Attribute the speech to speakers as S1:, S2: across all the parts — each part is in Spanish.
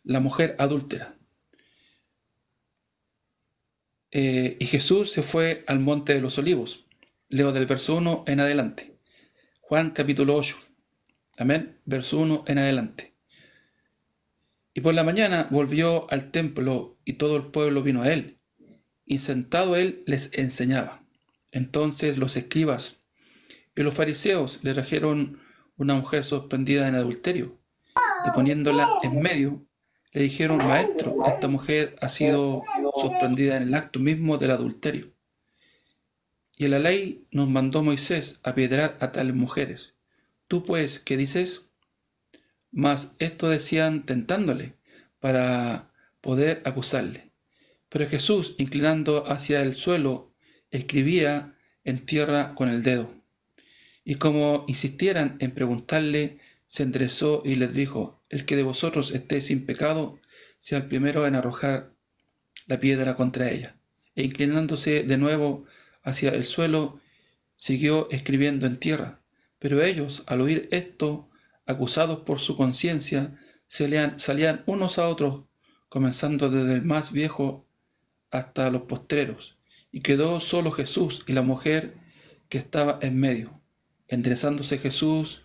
S1: la mujer adúltera. Y Jesús se fue al monte de los olivos. Leo del verso 1 en adelante. Juan capítulo 8. Amén. Verso 1 en adelante. Y por la mañana volvió al templo y todo el pueblo vino a él. Y sentado él les enseñaba. Entonces los escribas y los fariseos le trajeron una mujer sorprendida en adulterio. Y poniéndola en medio, le dijeron: Maestro, esta mujer ha sido sorprendida en el acto mismo del adulterio. Y en la ley nos mandó Moisés apedrear a tales mujeres. Tú pues, ¿qué dices? Mas esto decían tentándole, para poder acusarle. Pero Jesús, inclinando hacia el suelo, escribía en tierra con el dedo. Y como insistieran en preguntarle, se enderezó y les dijo: El que de vosotros esté sin pecado, sea el primero en arrojar la piedra contra ella. E inclinándose de nuevo hacia el suelo, siguió escribiendo en tierra. Pero ellos, al oír esto, acusados por su conciencia, salían unos a otros, comenzando desde el más viejo hasta los postreros. Y quedó solo Jesús y la mujer que estaba en medio. Enderezándose Jesús,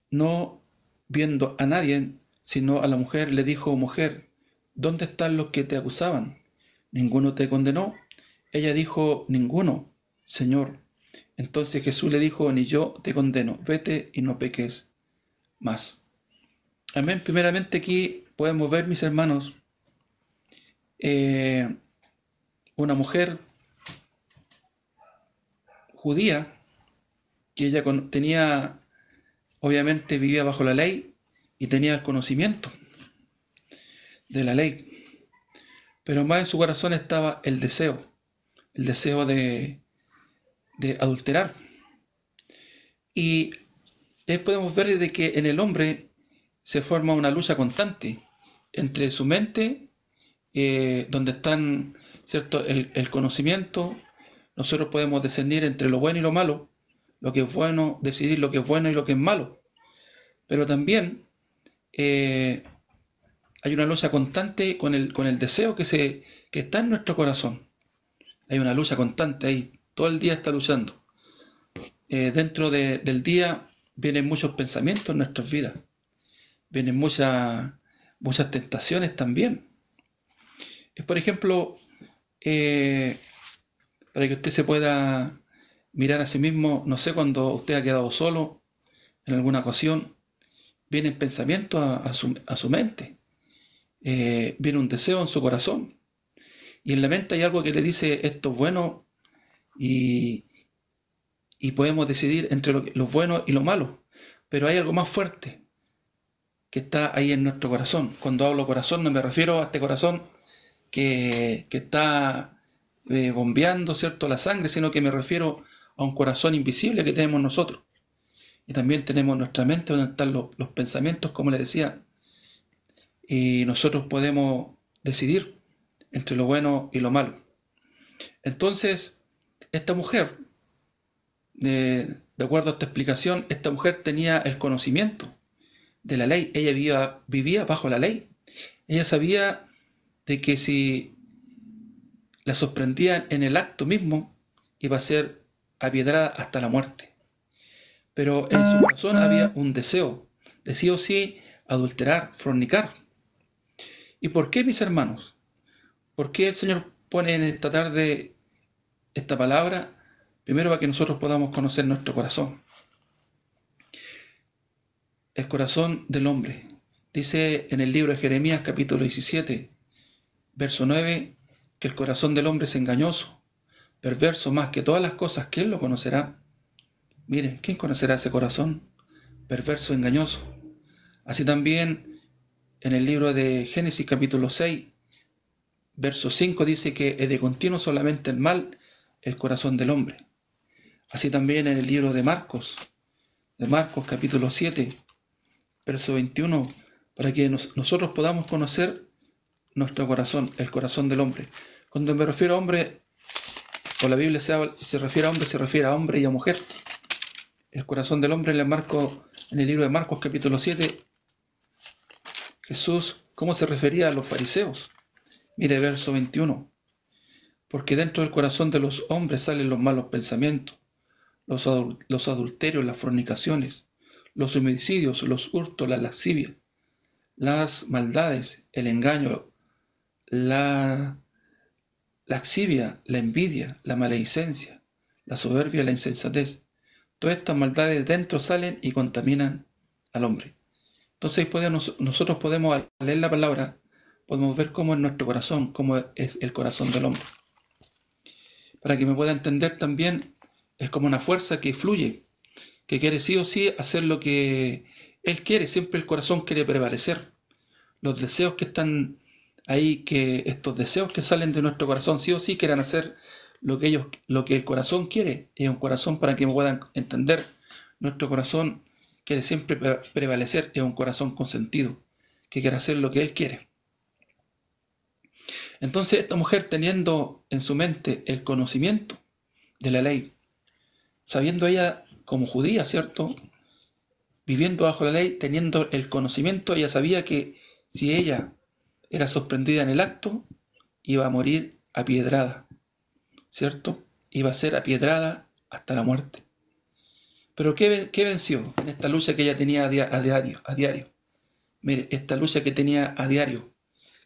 S1: no viendo a nadie, sino a la mujer, le dijo: Mujer, ¿dónde están los que te acusaban? ¿Ninguno te condenó? Ella dijo: Ninguno, Señor. Entonces Jesús le dijo: Ni yo te condeno, vete y no peques más. Amén. Primeramente aquí podemos ver, mis hermanos, una mujer judía que ella tenía, obviamente vivía bajo la ley y tenía el conocimiento de la ley, pero más en su corazón estaba el deseo de adulterar. Y podemos ver desde que en el hombre se forma una lucha constante entre su mente, donde están, ¿cierto?, el conocimiento. Nosotros podemos discernir entre lo bueno y lo malo, lo que es bueno, decidir lo que es bueno y lo que es malo. Pero también hay una lucha constante con el deseo que está en nuestro corazón. Hay una lucha constante ahí, todo el día está luchando. Dentro del día vienen muchos pensamientos en nuestras vidas, vienen muchas tentaciones también. Por ejemplo, para que usted se pueda mirar a sí mismo, no sé, cuando usted ha quedado solo en alguna ocasión, vienen pensamientos a su mente, viene un deseo en su corazón, y en la mente hay algo que le dice: esto es bueno, y podemos decidir entre lo bueno y lo malo, pero hay algo más fuerte que está ahí en nuestro corazón. Cuando hablo corazón, no me refiero a este corazón que está bombeando, ¿cierto?, la sangre, sino que me refiero a un corazón invisible que tenemos nosotros. Y también tenemos nuestra mente, donde están los pensamientos, como les decía, y nosotros podemos decidir entre lo bueno y lo malo. Entonces, esta mujer, de acuerdo a esta explicación, esta mujer tenía el conocimiento de la ley. Ella vivía bajo la ley. Ella sabía de que si la sorprendían en el acto mismo, iba a ser apiedrada hasta la muerte. Pero en su corazón había un deseo de sí o sí adulterar, fornicar. ¿Y por qué, mis hermanos? ¿Por qué el Señor pone en esta tarde esta palabra? Primero, para que nosotros podamos conocer nuestro corazón. El corazón del hombre. Dice en el libro de Jeremías, capítulo 17, verso 9, que el corazón del hombre es engañoso, perverso más que todas las cosas. ¿Quién lo conocerá? Mire, ¿quién conocerá ese corazón perverso, engañoso? Así también en el libro de Génesis, capítulo 6, verso 5, dice que es de continuo solamente el mal el corazón del hombre. Así también en el libro de Marcos capítulo 7, verso 21, para que nosotros podamos conocer nuestro corazón, el corazón del hombre. Cuando me refiero a hombre, o la Biblia se refiere a hombre, se refiere a hombre y a mujer. El corazón del hombre en el libro de Marcos capítulo 7 Jesús, ¿cómo se refería a los fariseos? Mire verso 21. Porque dentro del corazón de los hombres salen los malos pensamientos, los adulterios, las fornicaciones, los homicidios, los hurtos, la lascivia, las maldades, el engaño, la laxivia, la envidia, la maledicencia, la soberbia, la insensatez. Todas estas maldades dentro salen y contaminan al hombre. Entonces nosotros podemos, al leer la palabra, podemos ver cómo es nuestro corazón, cómo es el corazón del hombre. Para que me pueda entender también, es como una fuerza que fluye, que quiere sí o sí hacer lo que él quiere. Siempre el corazón quiere prevalecer. Los deseos que están ahí, que estos deseos que salen de nuestro corazón sí o sí quieren hacer lo que el corazón quiere. Es un corazón, para que me puedan entender, nuestro corazón quiere siempre prevalecer, es un corazón consentido, que quiere hacer lo que él quiere. Entonces esta mujer, teniendo en su mente el conocimiento de la ley, sabiendo ella como judía, ¿cierto?, viviendo bajo la ley, teniendo el conocimiento, ella sabía que si ella era sorprendida en el acto, iba a morir apiedrada, ¿cierto? Iba a ser apiedrada hasta la muerte. Pero ¿qué venció en esta lucha que ella tenía a diario? Mire, esta lucha que tenía a diario,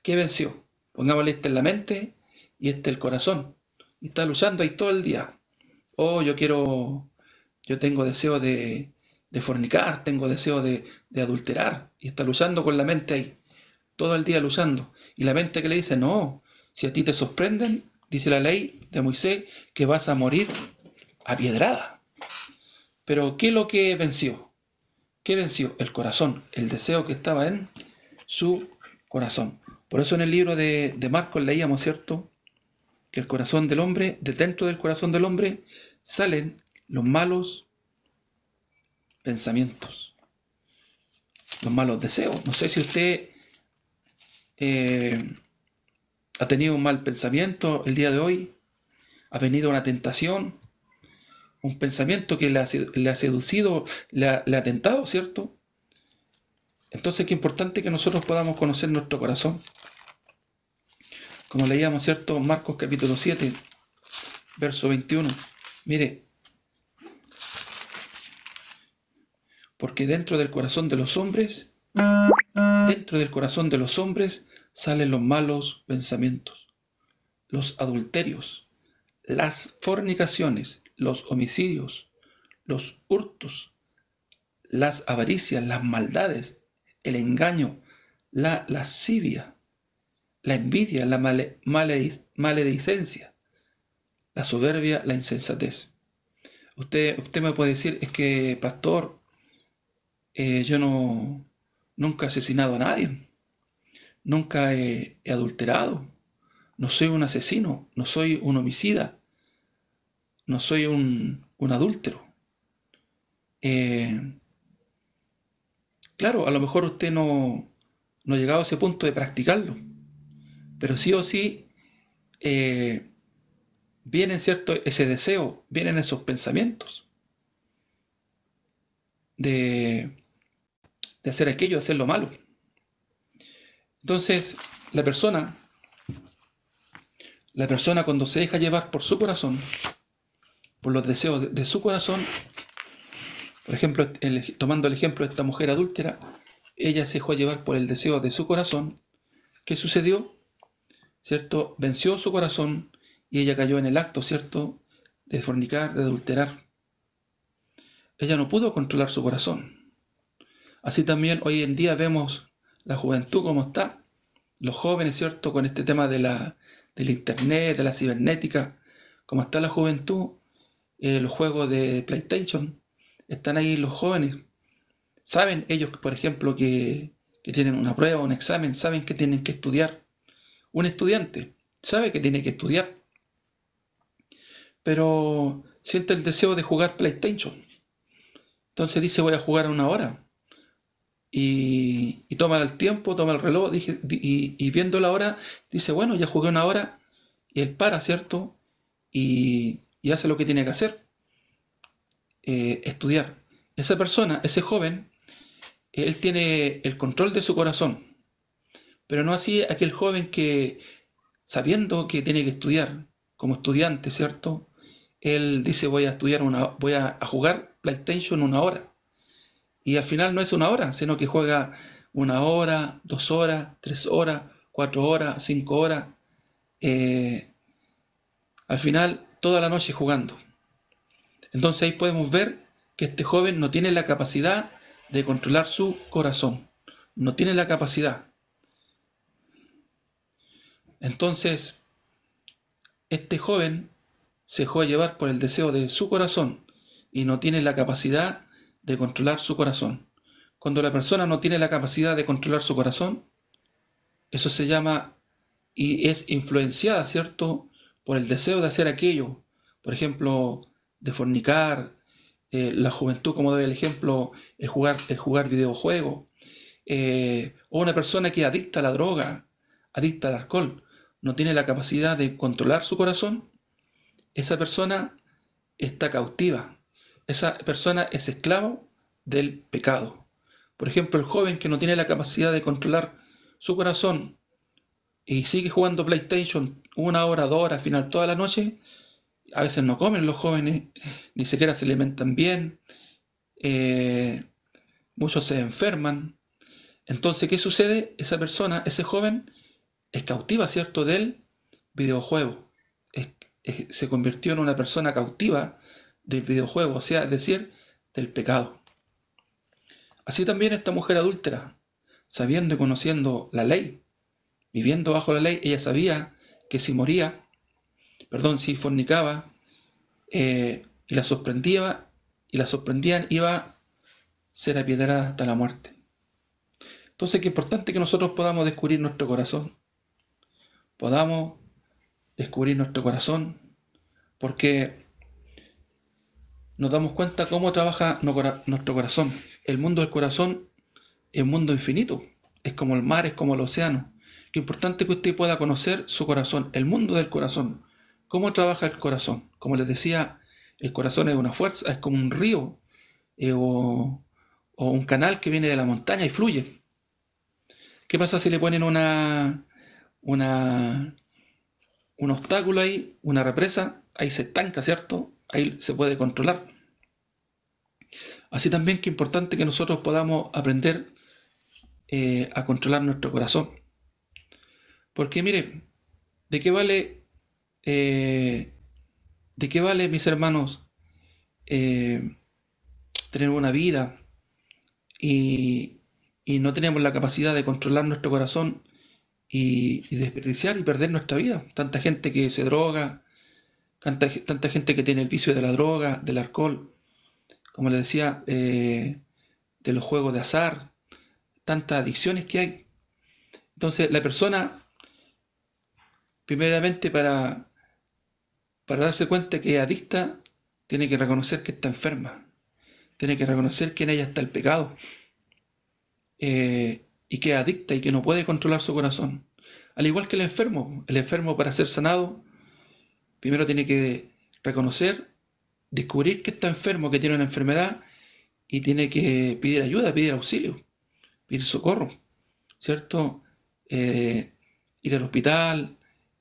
S1: ¿qué venció? Pongámosle esta en la mente y este el corazón. Y está luchando ahí todo el día. Oh, yo tengo deseo de fornicar, tengo deseo de adulterar. Y está luchando con la mente ahí, todo el día luchando. Y la mente que le dice, no, si a ti te sorprenden, dice la ley de Moisés, que vas a morir apiedrada. Pero ¿qué es lo que venció? ¿Qué venció? El corazón, el deseo que estaba en su corazón. Por eso en el libro de Marcos leíamos, ¿cierto?, que el corazón del hombre, de dentro del corazón del hombre, salen los malos pensamientos, los malos deseos. No sé si usted ha tenido un mal pensamiento el día de hoy, ha venido una tentación, un pensamiento que le ha seducido, le ha tentado, ¿cierto? Entonces qué importante que nosotros podamos conocer nuestro corazón. Como leíamos, ¿cierto?, Marcos capítulo 7, verso 21. Mire, porque dentro del corazón de los hombres salen los malos pensamientos, los adulterios, las fornicaciones, los homicidios, los hurtos, las avaricias, las maldades, el engaño, la lascivia, la envidia, la maledicencia, la soberbia, la insensatez. Usted me puede decir, es que, pastor, yo nunca he asesinado a nadie, nunca he adulterado, no soy un asesino, no soy un homicida, no soy un adúltero. Claro, a lo mejor usted no ha llegado a ese punto de practicarlo, pero sí o sí vienen, ¿cierto?, ese deseo, vienen esos pensamientos de hacer aquello, de hacer lo malo. Entonces, la persona cuando se deja llevar por su corazón, por los deseos de su corazón, por ejemplo, tomando el ejemplo de esta mujer adúltera, ella se dejó llevar por el deseo de su corazón. ¿Qué sucedió? ¿Cierto? Venció su corazón y ella cayó en el acto, ¿cierto?, de fornicar, de adulterar. Ella no pudo controlar su corazón. Así también hoy en día vemos la juventud como está, los jóvenes, ¿cierto?, con este tema del internet, de la cibernética, como está la juventud, los juegos de PlayStation, están ahí los jóvenes. Saben ellos, por ejemplo, que tienen una prueba, un examen, saben que tienen que estudiar. Un estudiante sabe que tiene que estudiar, pero siente el deseo de jugar PlayStation. Entonces dice, voy a jugar a 1 hora. Y toma el tiempo, toma el reloj, y viendo la hora, dice, bueno, ya jugué 1 hora, y él para, ¿cierto? Y hace lo que tiene que hacer, estudiar. Esa persona, ese joven, él tiene el control de su corazón. Pero no así aquel joven que, sabiendo que tiene que estudiar, como estudiante, ¿cierto? Él dice voy a estudiar voy a jugar PlayStation 1 hora. Y al final no es 1 hora, sino que juega 1 hora, 2 horas, 3 horas, 4 horas, 5 horas. eh, Al final toda la noche jugando. Entonces ahí podemos ver que este joven no tiene la capacidad de controlar su corazón. No tiene la capacidad. Entonces, este joven se dejó llevar por el deseo de su corazón y no tiene la capacidad de controlar su corazón. Cuando la persona no tiene la capacidad de controlar su corazón, eso se llama y es influenciada, ¿cierto?, por el deseo de hacer aquello. Por ejemplo, de fornicar, la juventud, como doy el ejemplo, el jugar videojuegos, o una persona que es adicta a la droga, adicta al alcohol, no tiene la capacidad de controlar su corazón, esa persona está cautiva, esa persona es esclavo del pecado. Por ejemplo, el joven que no tiene la capacidad de controlar su corazón y sigue jugando PlayStation 1 hora, 2 horas, al final toda la noche, a veces no comen los jóvenes, ni siquiera se alimentan bien, eh, muchos se enferman. Entonces, ¿qué sucede? Esa persona, ese joven, es cautiva, ¿cierto?, del videojuego. Se convirtió en una persona cautiva del videojuego, o sea, es decir, del pecado. Así también esta mujer adúltera, sabiendo y conociendo la ley, viviendo bajo la ley, ella sabía que si moría, si fornicaba, y la sorprendían, iba a ser apedreada hasta la muerte. Entonces, qué importante que nosotros podamos descubrir nuestro corazón, porque nos damos cuenta cómo trabaja nuestro corazón. El mundo del corazón es un mundo infinito, es como el mar, es como el océano. Qué importante que usted pueda conocer su corazón, el mundo del corazón, cómo trabaja el corazón. Como les decía, el corazón es una fuerza, es como un río, o un canal que viene de la montaña y fluye. ¿Qué pasa si le ponen una, un obstáculo ahí, una represa? Ahí se estanca, ¿cierto? Ahí se puede controlar. Así también que es importante que nosotros podamos aprender a controlar nuestro corazón. Porque mire, ¿de qué vale, eh, mis hermanos, eh, tener una vida y, y no tenemos la capacidad de controlar nuestro corazón y desperdiciar y perder nuestra vida? Tanta gente que se droga, tanta gente que tiene el vicio de la droga, del alcohol, como les decía, de los juegos de azar, tantas adicciones que hay. Entonces, la persona, primeramente, para darse cuenta que es adicta, tiene que reconocer que está enferma, tiene que reconocer que en ella está el pecado, y que es adicta y que no puede controlar su corazón. Al igual que el enfermo para ser sanado, primero tiene que reconocer, descubrir que está enfermo, que tiene una enfermedad, y tiene que pedir ayuda, pedir auxilio, pedir socorro, ¿cierto? Ir al hospital,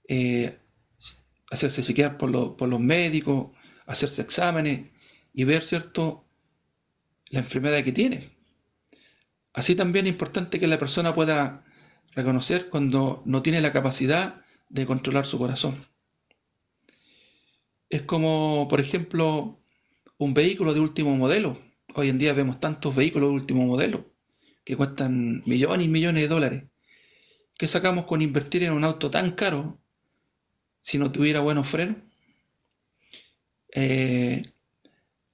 S1: eh, hacerse chequear por los médicos, hacerse exámenes y ver, ¿cierto?, la enfermedad que tiene. Así también es importante que la persona pueda reconocer cuando no tiene la capacidad de controlar su corazón. Es como, por ejemplo, un vehículo de último modelo. Hoy en día vemos tantos vehículos de último modelo que cuestan millones y millones de dólares. ¿Qué sacamos con invertir en un auto tan caro si no tuviera buenos frenos? Eh,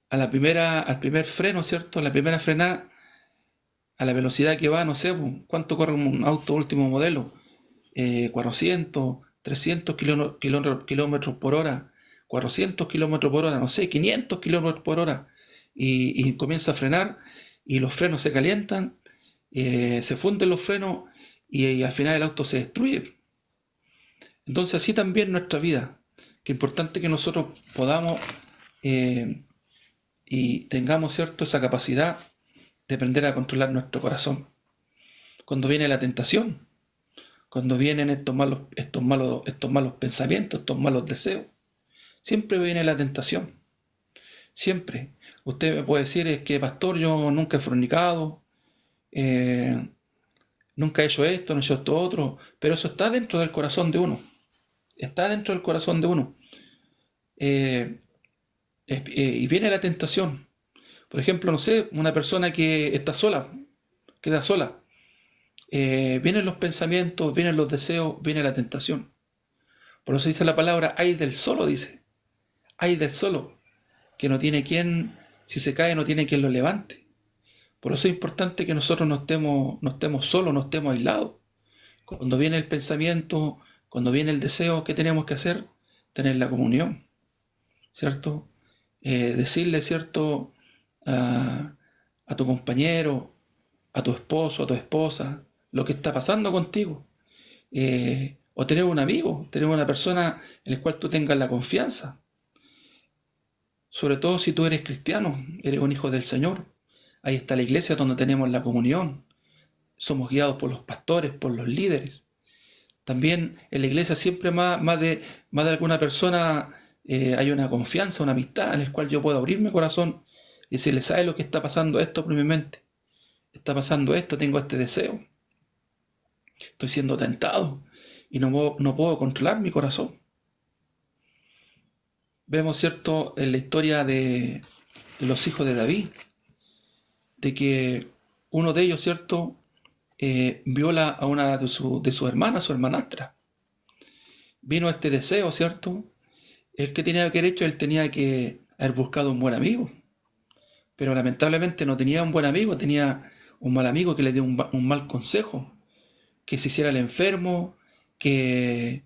S1: al primer freno, ¿cierto? A la primera frenada, a la velocidad que va, no sé, pues, ¿cuánto corre un auto último modelo? 400, 300 kilómetros por hora, 400 kilómetros por hora, no sé, 500 kilómetros por hora. Y comienza a frenar y los frenos se calientan, se funden los frenos y al final el auto se destruye. Entonces así también nuestra vida, que es importante que nosotros podamos, y tengamos, ¿cierto?, esa capacidad de aprender a controlar nuestro corazón. Cuando viene la tentación, cuando vienen estos malos pensamientos, estos malos deseos. Siempre viene la tentación. Siempre. Usted me puede decir, es que pastor, yo nunca he fornicado, nunca he hecho esto, no he hecho esto otro, pero eso está dentro del corazón de uno. Está dentro del corazón de uno. Y viene la tentación. Por ejemplo, no sé, una persona que está sola, queda sola. Vienen los pensamientos, vienen los deseos, viene la tentación. Por eso dice la palabra, ay del solo, dice. Ay del solo, que no tiene quien, si se cae, no tiene quien lo levante. Por eso es importante que nosotros no estemos solos, no estemos aislados. Cuando viene el pensamiento, cuando viene el deseo, ¿qué tenemos que hacer? Tener la comunión, ¿cierto? Decirle, ¿cierto? A tu compañero, a tu esposo, a tu esposa, lo que está pasando contigo. O tener un amigo, tener una persona en la cual tú tengas la confianza. Sobre todo si tú eres cristiano, eres un hijo del Señor. Ahí está la iglesia donde tenemos la comunión. Somos guiados por los pastores, por los líderes. También en la iglesia siempre más de alguna persona hay una confianza, una amistad en la cual yo puedo abrir mi corazón y decirle, ¿sabe lo que está pasando esto por mi mente? Está pasando esto, tengo este deseo. Estoy siendo tentado y no puedo controlar mi corazón. Vemos, ¿cierto?, en la historia de los hijos de David, de que uno de ellos, ¿cierto?, viola a una de sus hermanas, su hermanastra. Vino este deseo, ¿cierto? El que tenía que haber hecho, él tenía que haber buscado un buen amigo. Pero lamentablemente no tenía un buen amigo, tenía un mal amigo que le dio un mal consejo. Que se hiciera el enfermo, que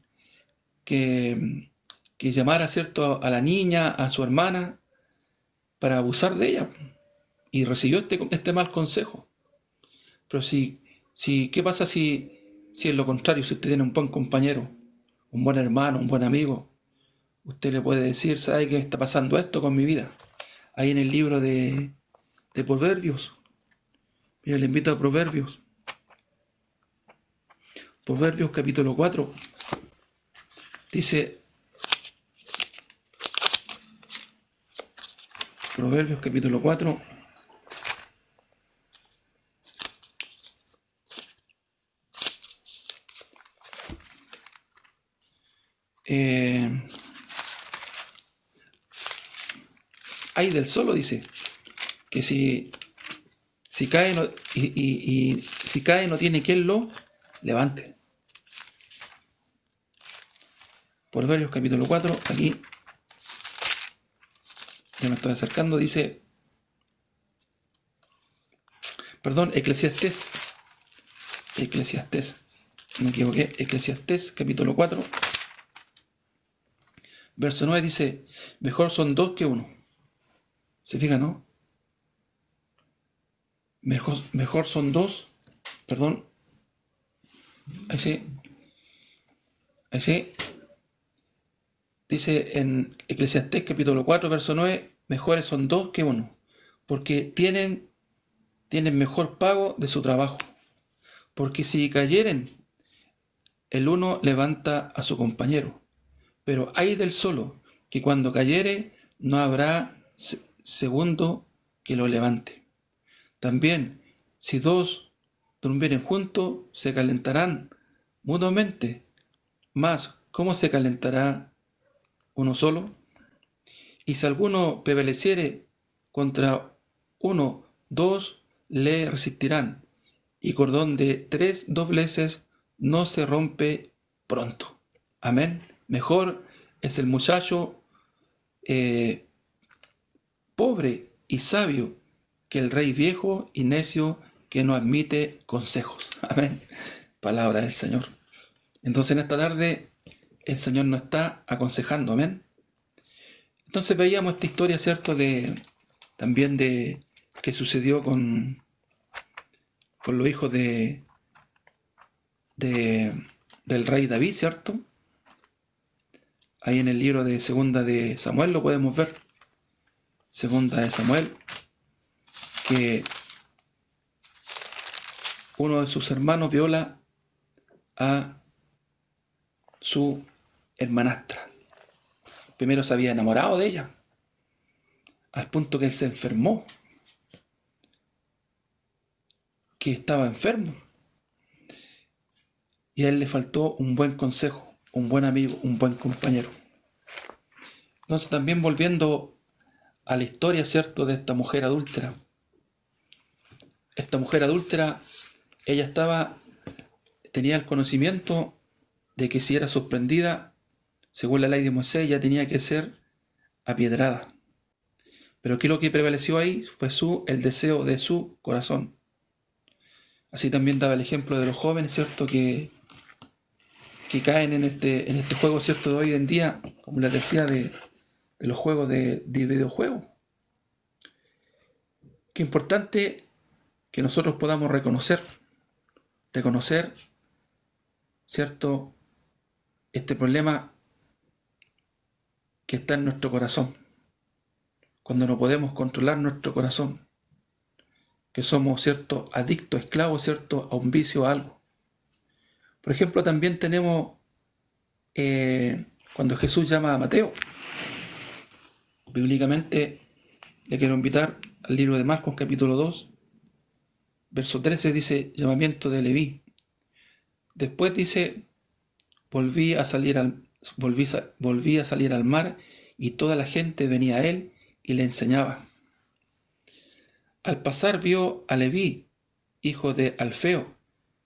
S1: llamara, ¿cierto?, a la niña, a su hermana, para abusar de ella. Y recibió este mal consejo. Pero ¿qué pasa si es lo contrario? Si usted tiene un buen compañero, un buen hermano, un buen amigo, usted le puede decir, ¿sabe qué está pasando esto con mi vida? Ahí en el libro de Proverbios. Mira, le invito a Proverbios. Proverbios capítulo 4. Dice, Proverbios capítulo 4. Hay del solo, dice, que si cae y si cae no tiene quien lo levante. Proverbios capítulo 4, aquí ya me estoy acercando, dice, perdón, Eclesiastés, me equivoqué, Eclesiastés capítulo 4, verso 9 dice, mejor son dos que uno. ¿Se fija, no? Mejor son dos, perdón, ahí sí, dice en Eclesiastés capítulo 4, verso 9, mejores son dos que uno, porque tienen mejor pago de su trabajo. Porque si cayeren, el uno levanta a su compañero, pero hay del solo, que cuando cayere no habrá segundo que lo levante. También, si dos durmieren juntos, se calentarán mutuamente, mas ¿cómo se calentará uno solo? Y si alguno prevaleciere contra uno, dos le resistirán, y cordón de 3 dobleces no se rompe pronto. Amén. Mejor es el muchacho pobre y sabio que el rey viejo y necio que no admite consejos. Amén. Palabra del Señor. Entonces en esta tarde el Señor nos está aconsejando. Amén. Entonces veíamos esta historia, ¿cierto? También de que sucedió con los hijos del rey David, ¿cierto? Ahí en el libro de Segunda de Samuel lo podemos ver. Segunda de Samuel, que uno de sus hermanos viola a su hermanastra. Primero se había enamorado de ella, al punto que él se enfermó, que estaba enfermo. Y a él le faltó un buen consejo, un buen amigo, un buen compañero. Entonces, también volviendo a la historia, ¿cierto?, de esta mujer adúltera. Esta mujer adúltera, ella tenía el conocimiento de que si era sorprendida, según la ley de Moisés, ella tenía que ser apiedrada. Pero ¿qué es lo que prevaleció ahí? Fue el deseo de su corazón. Así también daba el ejemplo de los jóvenes, ¿cierto?, que caen en este juego, ¿cierto?, de hoy en día, como les decía, de los juegos de videojuegos. Qué importante que nosotros podamos reconocer, ¿cierto?, este problema que está en nuestro corazón, cuando no podemos controlar nuestro corazón, que somos, ¿cierto?, adictos, esclavos, ¿cierto?, a un vicio, a algo. Por ejemplo, también tenemos cuando Jesús llama a Mateo. Bíblicamente le quiero invitar al libro de Marcos, capítulo 2, verso 13, dice, llamamiento de Leví. Después dice, volví a salir al mar, y toda la gente venía a él y le enseñaba. Al pasar vio a Leví, hijo de Alfeo,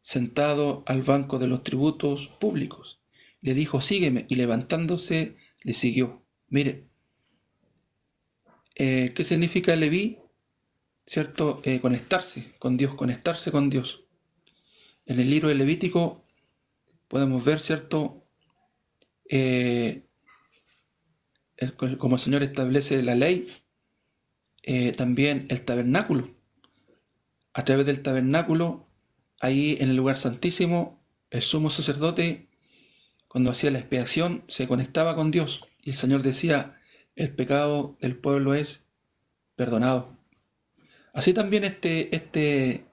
S1: sentado al banco de los tributos públicos. Le dijo, sígueme, y levantándose le siguió. Mire, ¿qué significa Leví? ¿Cierto? Conectarse con Dios. En el libro de Levítico podemos ver, ¿cierto?, como el Señor establece la ley, también el tabernáculo. A través del tabernáculo, ahí en el lugar santísimo, el sumo sacerdote, cuando hacía la expiación, se conectaba con Dios. Y el Señor decía, el pecado del pueblo es perdonado. Así también este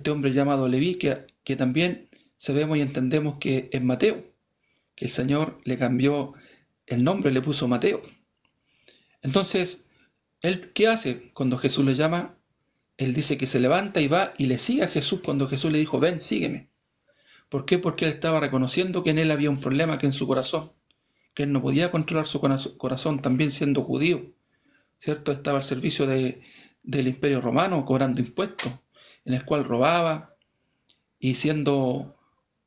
S1: hombre llamado Leví, que también sabemos y entendemos que es Mateo, que el Señor le cambió el nombre, le puso Mateo. Entonces, ¿él qué hace cuando Jesús le llama? Él dice que se levanta y va y le sigue a Jesús cuando Jesús le dijo, ven, sígueme. ¿Por qué? Porque él estaba reconociendo que en él había un problema, que en su corazón, que él no podía controlar su corazón, también siendo judío, ¿cierto? Estaba al servicio del Imperio Romano, cobrando impuestos, en el cual robaba, y siendo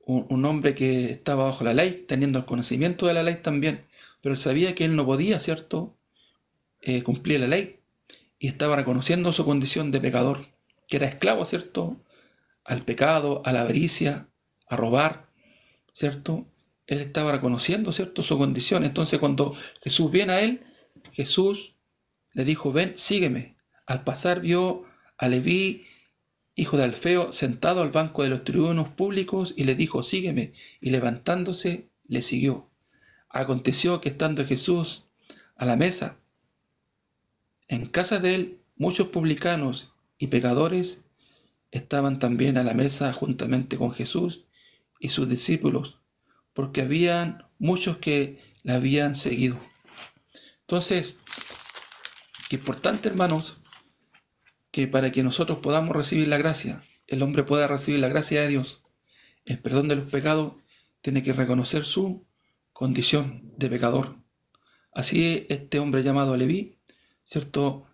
S1: un hombre que estaba bajo la ley, teniendo el conocimiento de la ley también, pero él sabía que él no podía, ¿cierto?, cumplir la ley, y estaba reconociendo su condición de pecador, que era esclavo, ¿cierto?, al pecado, a la avaricia, a robar, ¿cierto? Él estaba reconociendo, ¿cierto?, su condición. Entonces, cuando Jesús viene a él, Jesús le dijo, ven, sígueme. Al pasar vio a Leví, hijo de Alfeo, sentado al banco de los tribunos públicos, y le dijo, sígueme. Y levantándose, le siguió. Aconteció que estando Jesús a la mesa, en casa de él, muchos publicanos y pecadores estaban también a la mesa juntamente con Jesús y sus discípulos, porque habían muchos que le habían seguido. Entonces, qué importante, hermanos, que para que nosotros podamos recibir la gracia, el hombre pueda recibir la gracia de Dios, el perdón de los pecados, tiene que reconocer su condición de pecador. Así este hombre llamado Leví, ¿cierto?,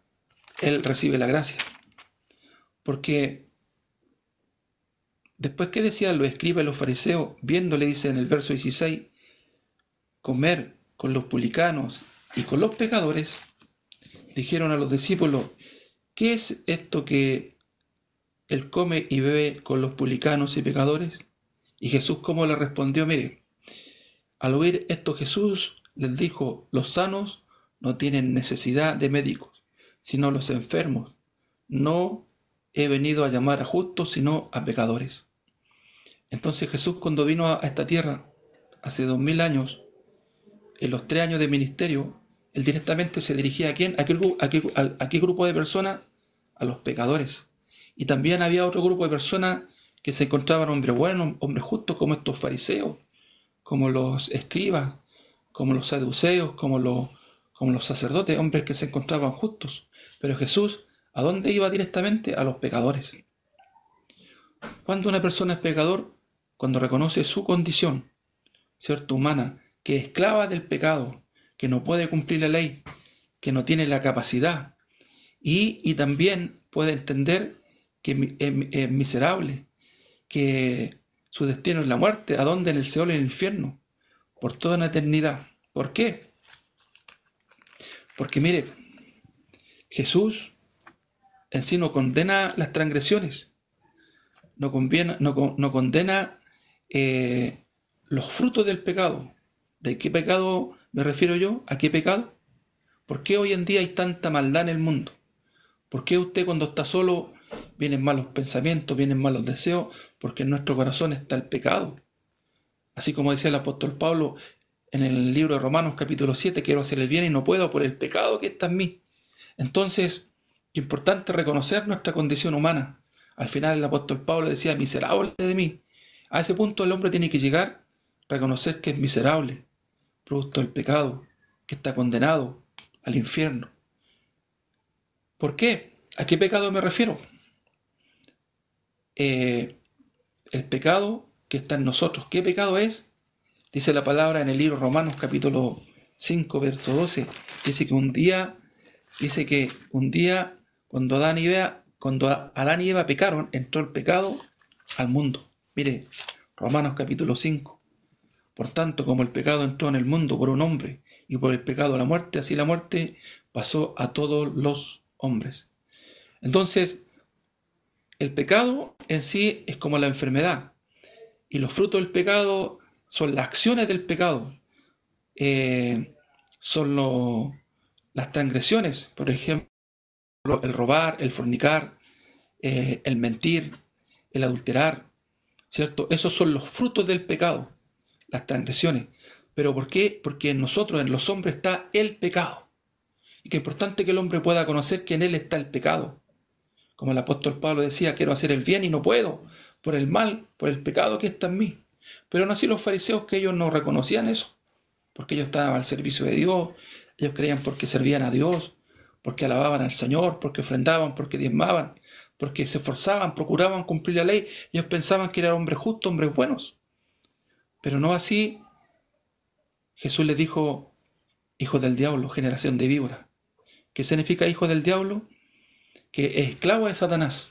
S1: él recibe la gracia. Porque después, ¿qué decían los escribas y los fariseos? Viéndole, dice en el verso 16, comer con los publicanos y con los pecadores, dijeron a los discípulos, ¿qué es esto que él come y bebe con los publicanos y pecadores? Y Jesús, ¿cómo le respondió? Mire, al oír esto Jesús les dijo, los sanos no tienen necesidad de médicos, sino los enfermos. No he venido a llamar a justos, sino a pecadores. Entonces Jesús, cuando vino a esta tierra, hace 2000 años, en los 3 años de ministerio, él directamente se dirigía ¿a quién? ¿A qué grupo de personas? A los pecadores. Y también había otro grupo de personas que se encontraban hombres buenos, hombres justos, como estos fariseos, como los escribas, como los saduceos, como los sacerdotes, hombres que se encontraban justos. Pero Jesús, ¿a dónde iba directamente? A los pecadores. Cuando una persona es pecador, cuando reconoce su condición, ¿cierto?, humana, que es esclava del pecado, que no puede cumplir la ley, que no tiene la capacidad, y también puede entender que es miserable, que su destino es la muerte. ¿A dónde? En el Seol y en el infierno, por toda una eternidad. ¿Por qué? Porque mire, Jesús en sí no condena las transgresiones, no condena los frutos del pecado. ¿De qué pecado me refiero yo? ¿A qué pecado? ¿Por qué hoy en día hay tanta maldad en el mundo? ¿Por qué usted cuando está solo vienen malos pensamientos, vienen malos deseos? Porque en nuestro corazón está el pecado. Así como decía el apóstol Pablo en el libro de Romanos capítulo 7, quiero hacer el bien y no puedo por el pecado que está en mí. Entonces, es importante reconocer nuestra condición humana. Al final el apóstol Pablo decía, miserable de mí. A ese punto el hombre tiene que llegar, reconocer que es miserable, producto del pecado, que está condenado al infierno. ¿Por qué? ¿A qué pecado me refiero? El pecado que está en nosotros. ¿Qué pecado es? Dice la palabra en el libro Romanos capítulo 5, verso 12. Dice que un día cuando Adán y Eva pecaron, entró el pecado al mundo. Mire, Romanos capítulo 5. Por tanto, como el pecado entró en el mundo por un hombre, y por el pecado la muerte, así la muerte pasó a todos los hombres. Entonces, el pecado en sí es como la enfermedad, y los frutos del pecado son las acciones del pecado, son las transgresiones, por ejemplo, el robar, el fornicar, el mentir, el adulterar, ¿cierto? Esos son los frutos del pecado, las transgresiones. ¿Pero por qué? Porque en nosotros, en los hombres, está el pecado. Y que es importante que el hombre pueda conocer que en él está el pecado. Como el apóstol Pablo decía, quiero hacer el bien y no puedo, por el mal, por el pecado que está en mí. Pero no así los fariseos, que ellos no reconocían eso, porque ellos estaban al servicio de Dios, ellos creían porque servían a Dios, porque alababan al Señor, porque ofrendaban, porque diezmaban, porque se esforzaban, procuraban cumplir la ley. Ellos pensaban que eran hombres justos, hombres buenos. Pero no así. Jesús les dijo, hijos del diablo, generación de víboras. ¿Qué significa hijo del diablo? Que es esclavo de Satanás.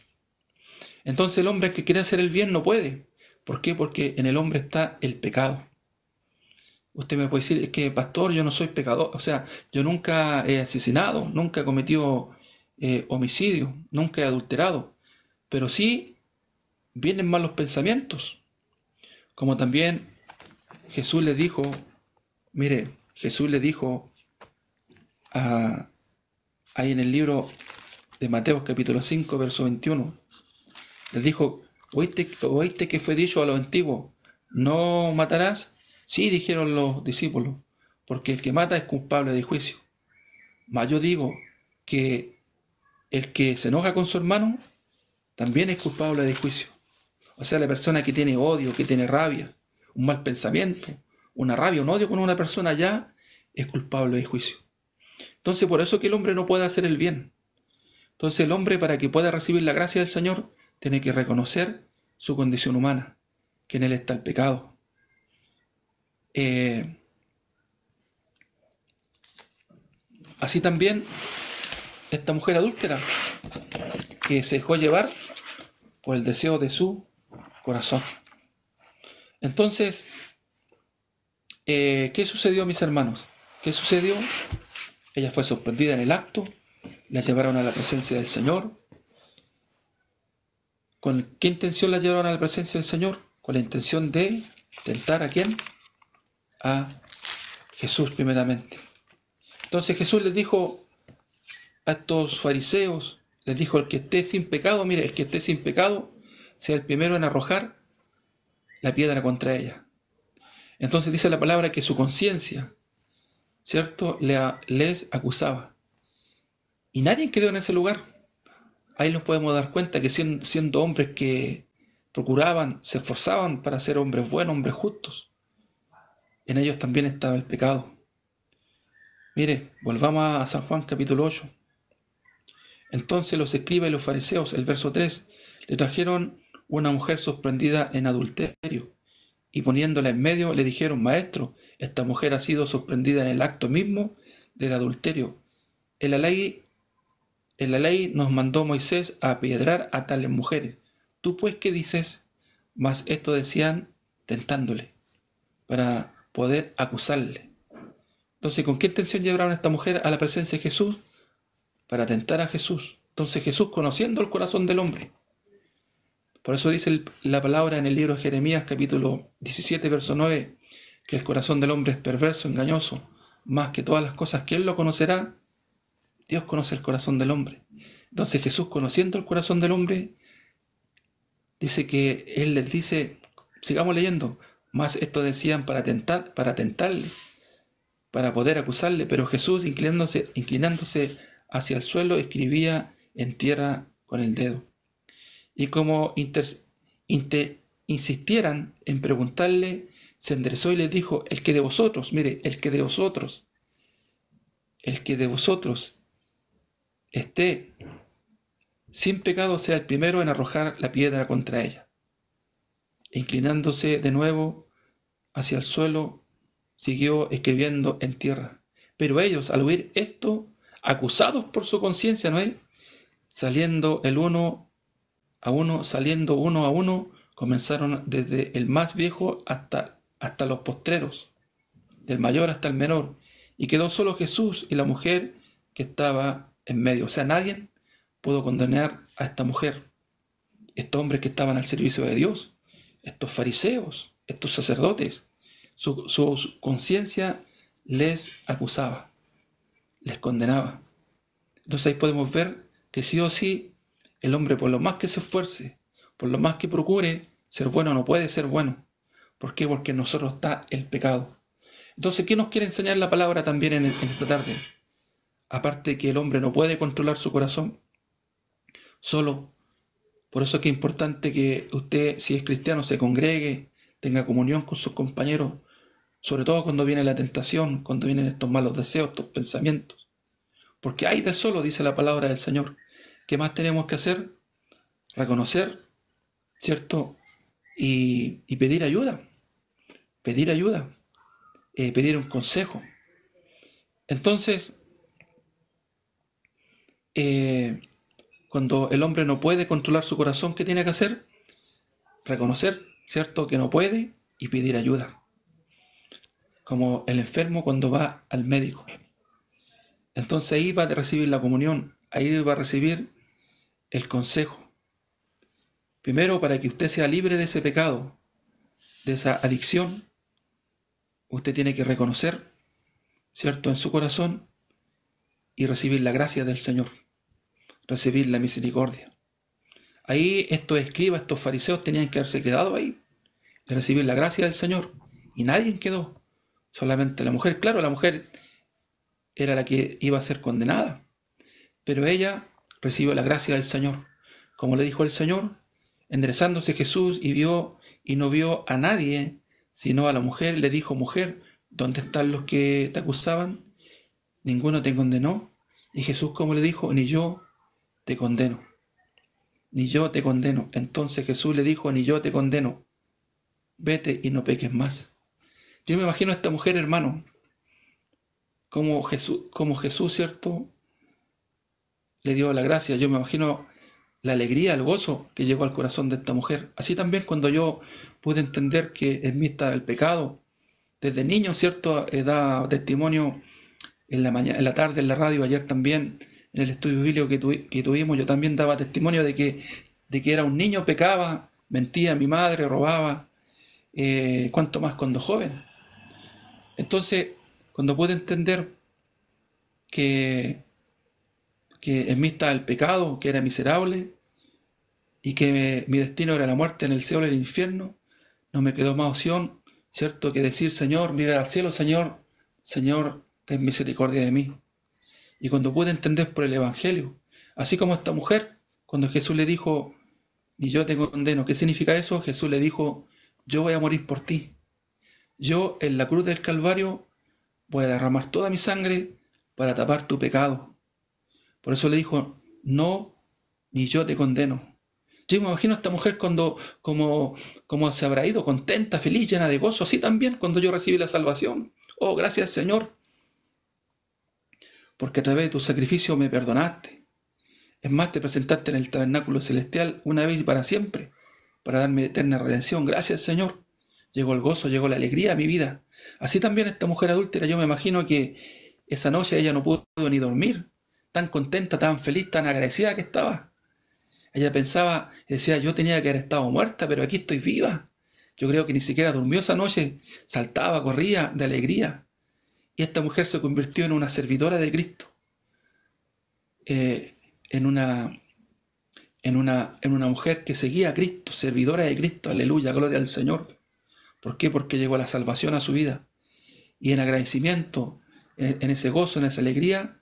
S1: Entonces el hombre que quiere hacer el bien no puede. ¿Por qué? Porque en el hombre está el pecado. Usted me puede decir, es que pastor, yo no soy pecador, o sea, yo nunca he asesinado, nunca he cometido homicidio, nunca he adulterado, pero sí vienen malos pensamientos. Como también Jesús le dijo, mire, Jesús le dijo ahí en el libro de Mateo capítulo 5, verso 21, les dijo, ¿oíste que fue dicho a los antiguos, no matarás? Sí, dijeron los discípulos, porque el que mata es culpable de juicio. Mas yo digo que el que se enoja con su hermano también es culpable de juicio. O sea, la persona que tiene odio, que tiene rabia, un mal pensamiento, una rabia, un odio con una persona ya es culpable de juicio. Entonces, por eso que el hombre no puede hacer el bien. Entonces, el hombre, para que pueda recibir la gracia del Señor, tiene que reconocer su condición humana, que en él está el pecado. Así también esta mujer adúltera, que se dejó llevar por el deseo de su corazón. Entonces, ¿qué sucedió, mis hermanos? ¿Qué sucedió? Ella fue sorprendida en el acto, la llevaron a la presencia del Señor. ¿Con qué intención la llevaron a la presencia del Señor? Con la intención de tentar ¿a quién? A Jesús primeramente. Entonces Jesús les dijo a estos fariseos, les dijo, el que esté sin pecado, mire, el que esté sin pecado, sea el primero en arrojar la piedra contra ella. Entonces dice la palabra que su conciencia, ¿cierto?, les acusaba. Y nadie quedó en ese lugar. Ahí nos podemos dar cuenta que siendo hombres que procuraban, se esforzaban para ser hombres buenos, hombres justos, En ellos también estaba el pecado. Mire, volvamos a San Juan capítulo 8. Entonces los escribas y los fariseos, el verso 3, le trajeron una mujer sorprendida en adulterio, y poniéndola en medio le dijeron: Maestro, esta mujer ha sido sorprendida en el acto mismo del adulterio. En la ley nos mandó Moisés a apedrear a tales mujeres. ¿Tú pues qué dices? Mas esto decían tentándole, para poder acusarle. Entonces, ¿con qué intención llevaron a esta mujer a la presencia de Jesús? Para tentar a Jesús. Entonces Jesús, conociendo el corazón del hombre, por eso dice la palabra en el libro de Jeremías capítulo 17 verso 9, que el corazón del hombre es perverso, engañoso, más que todas las cosas que él lo conocerá. Dios conoce el corazón del hombre. Entonces Jesús, conociendo el corazón del hombre, dice que él les dice, sigamos leyendo, más esto decían para tentarle, para poder acusarle, pero Jesús, inclinándose hacia el suelo, escribía en tierra con el dedo. Y como insistieran en preguntarle, se enderezó y les dijo: el que de vosotros, mire, el que de vosotros esté sin pecado sea el primero en arrojar la piedra contra ella. E inclinándose de nuevo hacia el suelo, siguió escribiendo en tierra. Pero ellos, al oír esto, acusados por su conciencia, ¿no es? Saliendo uno a uno, comenzaron desde el más viejo hasta los postreros, del mayor hasta el menor, y quedó solo Jesús y la mujer que estaba en medio. O sea, nadie pudo condenar a esta mujer, estos hombres que estaban al servicio de Dios, estos fariseos, estos sacerdotes. Su conciencia les acusaba, les condenaba. Entonces ahí podemos ver que sí o sí, el hombre, por lo más que se esfuerce, por lo más que procure ser bueno, no puede ser bueno. ¿Por qué? Porque en nosotros está el pecado. Entonces, ¿qué nos quiere enseñar la palabra también en esta tarde? Aparte que el hombre no puede controlar su corazón solo. Por eso es que es importante que usted, si es cristiano, se congregue, tenga comunión con sus compañeros, sobre todo cuando viene la tentación, cuando vienen estos malos deseos, estos pensamientos. Porque hay de solo, dice la palabra del Señor. ¿Qué más tenemos que hacer? Reconocer, ¿cierto? Y pedir ayuda. Pedir ayuda. Pedir un consejo. Entonces, cuando el hombre no puede controlar su corazón, ¿qué tiene que hacer? Reconocer, ¿cierto?, que no puede y pedir ayuda. Como el enfermo cuando va al médico. Entonces ahí va a recibir la comunión, ahí va a recibir el consejo. Primero, para que usted sea libre de ese pecado, de esa adicción, usted tiene que reconocer, ¿cierto?, en su corazón y recibir la gracia del Señor, recibir la misericordia. Ahí estos escribas, estos fariseos tenían que haberse quedado ahí, de recibir la gracia del Señor, y nadie quedó, solamente la mujer. Claro, la mujer era la que iba a ser condenada, pero ella recibió la gracia del Señor. Como le dijo el Señor, enderezándose Jesús y no vio a nadie, sino a la mujer, le dijo: mujer, ¿dónde están los que te acusaban? ¿Ninguno te condenó? Y Jesús, como le dijo: ni yo te condeno, ni yo te condeno. Entonces Jesús le dijo: ni yo te condeno, vete y no peques más. Yo me imagino a esta mujer, hermano, como Jesús, ¿cierto?, le dio la gracia. Yo me imagino la alegría, el gozo que llegó al corazón de esta mujer. Así también cuando yo pude entender que en mí está el pecado, desde niño, ¿cierto?, da testimonio en la tarde en la radio, ayer también en el estudio bíblico que tuvimos, yo también daba testimonio de que era un niño, pecaba, mentía a mi madre, robaba, cuanto más cuando joven. Entonces, cuando pude entender que en mí estaba el pecado, que era miserable y que mi destino era la muerte en el cielo y el infierno, no me quedó más opción, ¿cierto?, que decir: Señor, mira al cielo, Señor, ten misericordia de mí. Y cuando pude entender por el Evangelio, así como esta mujer, cuando Jesús le dijo: ni yo te condeno, ¿qué significa eso? Jesús le dijo: yo voy a morir por ti, yo en la cruz del Calvario voy a derramar toda mi sangre para tapar tu pecado. Por eso le dijo, no, ni yo te condeno. Yo me imagino a esta mujer como se habrá ido, contenta, feliz, llena de gozo, así también cuando yo recibí la salvación. Oh, gracias Señor, porque a través de tu sacrificio me perdonaste. Es más, te presentaste en el tabernáculo celestial una vez y para siempre, para darme eterna redención. Gracias Señor. Llegó el gozo, llegó la alegría a mi vida. Así también esta mujer adúltera, yo me imagino que esa noche ella no pudo ni dormir, tan contenta, tan feliz, tan agradecida que estaba. Ella pensaba, decía, yo tenía que haber estado muerta, pero aquí estoy viva. Yo creo que ni siquiera durmió esa noche, saltaba, corría de alegría. Y esta mujer se convirtió en una servidora de Cristo, en una mujer que seguía a Cristo, servidora de Cristo, aleluya, gloria al Señor. ¿Por qué? Porque llegó la salvación a su vida. Y en agradecimiento, en ese gozo, en esa alegría,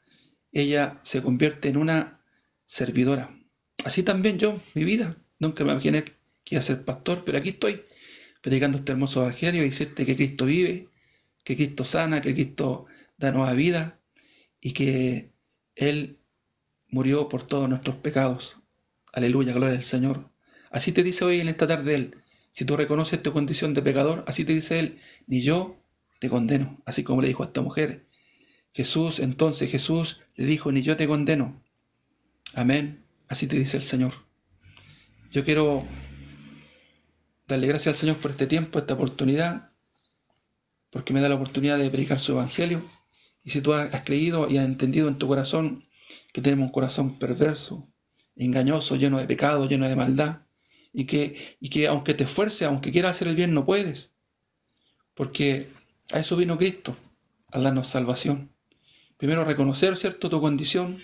S1: ella se convierte en una servidora. Así también yo, mi vida, nunca me imaginé que iba a ser pastor, pero aquí estoy, predicando este hermoso evangelio y decirte que Cristo vive, que Cristo sana, que Cristo da nueva vida y que Él murió por todos nuestros pecados. Aleluya, gloria al Señor. Así te dice hoy en esta tarde Él. Si tú reconoces tu condición de pecador, así te dice Él, ni yo te condeno. Así como le dijo a esta mujer. Entonces Jesús le dijo, ni yo te condeno. Amén. Así te dice el Señor. Yo quiero darle gracias al Señor por este tiempo, esta oportunidad, porque me da la oportunidad de predicar su evangelio. Y si tú has creído y has entendido en tu corazón que tenemos un corazón perverso, engañoso, lleno de pecado, lleno de maldad, y que aunque te esfuerces, aunque quieras hacer el bien, no puedes, porque a eso vino Cristo, a darnos salvación. Primero reconocer, ¿cierto?, tu condición,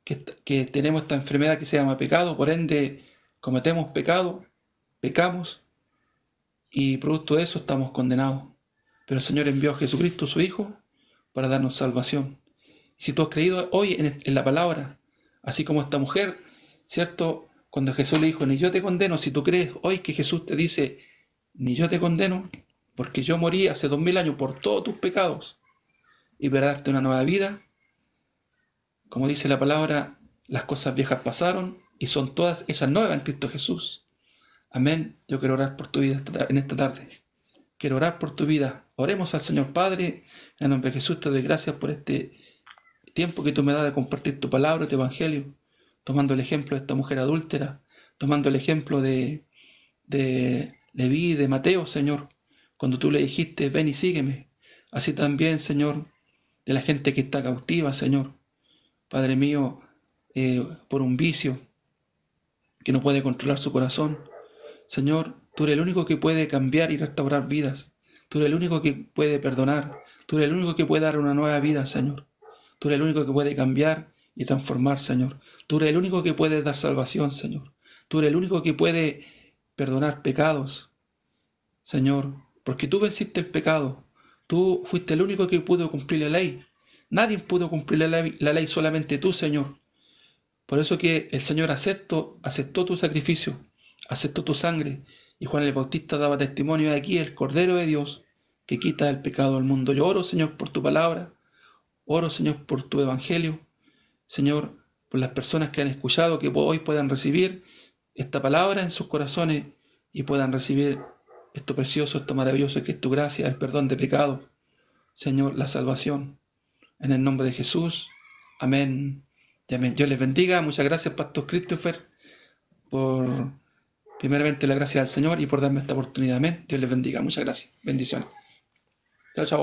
S1: que tenemos esta enfermedad que se llama pecado, por ende cometemos pecado, pecamos, y producto de eso estamos condenados. Pero el Señor envió a Jesucristo, su Hijo, para darnos salvación. Y si tú has creído hoy en la palabra, así como esta mujer, ¿cierto?, cuando Jesús le dijo, ni yo te condeno, si tú crees hoy que Jesús te dice, ni yo te condeno, porque yo morí hace 2000 años por todos tus pecados, y para darte una nueva vida, como dice la palabra, las cosas viejas pasaron, y son todas ellas nuevas en Cristo Jesús. Amén. Yo quiero orar por tu vida en esta tarde. Quiero orar por tu vida. Oremos al Señor Padre. En el nombre de Jesús te doy gracias por este tiempo que tú me das de compartir tu palabra, tu evangelio, tomando el ejemplo de esta mujer adúltera, tomando el ejemplo de Leví, de Mateo, Señor, cuando tú le dijiste, ven y sígueme. Así también, Señor, de la gente que está cautiva, Señor. Padre mío, por un vicio que no puede controlar su corazón. Señor, tú eres el único que puede cambiar y restaurar vidas. Tú eres el único que puede perdonar. Tú eres el único que puede dar una nueva vida, Señor. Tú eres el único que puede cambiar y transformar, Señor. Tú eres el único que puede dar salvación, Señor. Tú eres el único que puede perdonar pecados, Señor, porque tú venciste el pecado. Tú fuiste el único que pudo cumplir la ley. Nadie pudo cumplir la ley, solamente tú, Señor. Por eso que el Señor aceptó tu sacrificio, aceptó tu sangre. Y Juan el Bautista daba testimonio de aquí, el Cordero de Dios, que quita el pecado del mundo. Yo oro, Señor, por tu palabra. Oro, Señor, por tu evangelio. Señor, por las personas que han escuchado, que hoy puedan recibir esta palabra en sus corazones y puedan recibir esto precioso, esto maravilloso que es tu gracia, el perdón de pecado. Señor, la salvación. En el nombre de Jesús. Amén y amén. Dios les bendiga. Muchas gracias, Pastor Christopher, por primeramente la gracia del Señor y por darme esta oportunidad. Amén. Dios les bendiga. Muchas gracias. Bendiciones. Chao, chao.